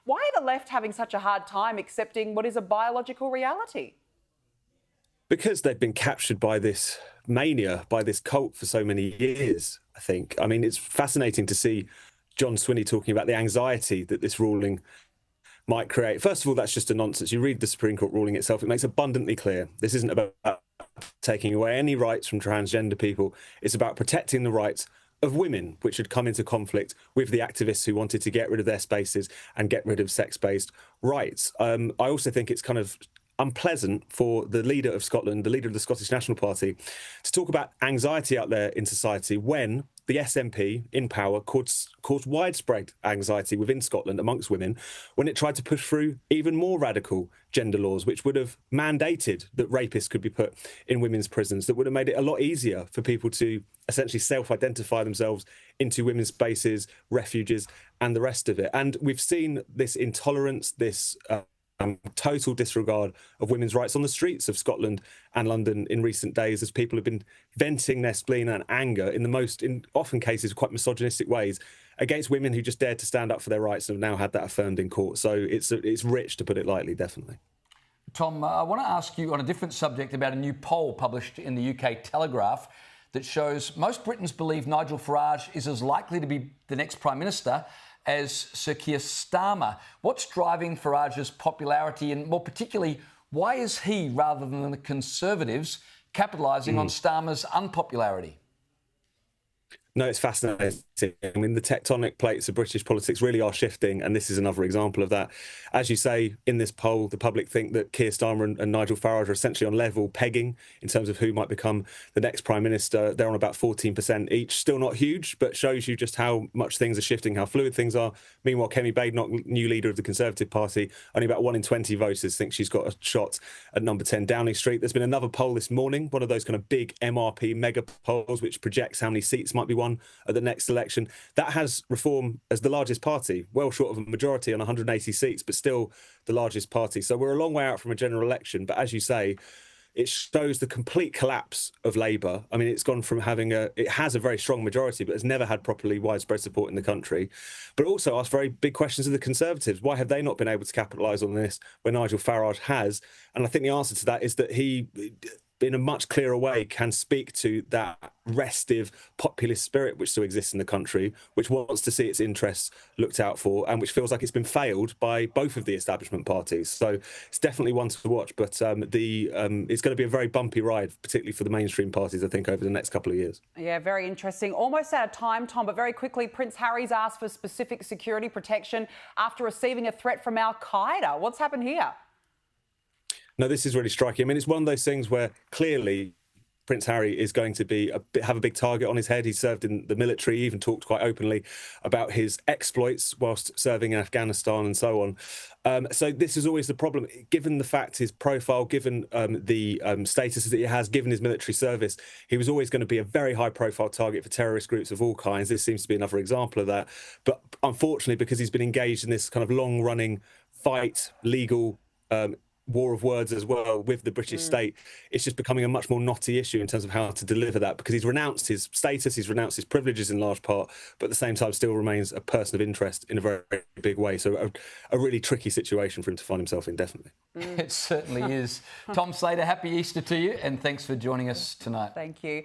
Why are the left having such a hard time accepting what is a biological reality? Because they've been captured by this mania, by this cult for so many years, I think. I mean, it's fascinating to see John Swinney talking about the anxiety that this ruling might create. First of all, that's just a nonsense. You read the Supreme Court ruling itself, it makes abundantly clear this isn't about taking away any rights from transgender people. It's about protecting the rights of women, which had come into conflict with the activists who wanted to get rid of their spaces and get rid of sex-based rights. I also think it's kind of unpleasant for the leader of Scotland, the leader of the Scottish National Party, to talk about anxiety out there in society when the SNP in power caused widespread anxiety within Scotland amongst women when it tried to push through even more radical gender laws, which would have mandated that rapists could be put in women's prisons, that would have made it a lot easier for people to essentially self-identify themselves into women's spaces, refuges, and the rest of it. And we've seen this intolerance, this total disregard of women's rights on the streets of Scotland and London in recent days, as people have been venting their spleen and anger in often cases, quite misogynistic ways against women who just dared to stand up for their rights and have now had that affirmed in court. So it's rich, to put it lightly, definitely. Tom, I want to ask you on a different subject about a new poll published in the UK Telegraph that shows most Britons believe Nigel Farage is as likely to be the next Prime Minister as Sir Keir Starmer. What's driving Farage's popularity, and more particularly, why is he, rather than the Conservatives, capitalising on Starmer's unpopularity? No, it's fascinating. I mean, the tectonic plates of British politics really are shifting, and this is another example of that. As you say, in this poll, the public think that Keir Starmer and Nigel Farage are essentially on level pegging in terms of who might become the next Prime Minister. They're on about 14% each. Still not huge, but shows you just how much things are shifting, how fluid things are. Meanwhile, Kemi Badenoch, new leader of the Conservative Party, only about 1 in 20 voters think she's got a shot at number 10 Downing Street. There's been another poll this morning, one of those kind of big MRP mega polls, which projects how many seats might be won at the next election. That has Reform as the largest party, well short of a majority on 180 seats, but still the largest party. So we're a long way out from a general election. But as you say, it shows the complete collapse of Labour. I mean, it's gone from it has a very strong majority, but has never had properly widespread support in the country. But also asks very big questions of the Conservatives. Why have they not been able to capitalise on this when Nigel Farage has? And I think the answer to that is that he, in a much clearer way, can speak to that restive populist spirit which still exists in the country, which wants to see its interests looked out for, and which feels like it's been failed by both of the establishment parties. So it's definitely one to watch, but it's going to be a very bumpy ride, particularly for the mainstream parties, I think, over the next couple of years. Yeah, very interesting. Almost out of time, Tom, but very quickly, Prince Harry's asked for specific security protection after receiving a threat from Al-Qaeda. What's happened here? No, this is really striking. I mean, it's one of those things where clearly Prince Harry is going to have a big target on his head. He served in the military, even talked quite openly about his exploits whilst serving in Afghanistan and so on. So this is always the problem, given the fact his profile, given the status that he has, given his military service, he was always going to be a very high profile target for terrorist groups of all kinds. This seems to be another example of that. But unfortunately, because he's been engaged in this kind of long running fight, legal war of words as well with the British state, it's just becoming a much more knotty issue in terms of how to deliver that, because he's renounced his status, he's renounced his privileges in large part, but at the same time still remains a person of interest in a very, very big way. So a really tricky situation for him to find himself in, definitely. It certainly is. Tom Slater, happy Easter to you, and thanks for joining us tonight. Thank you.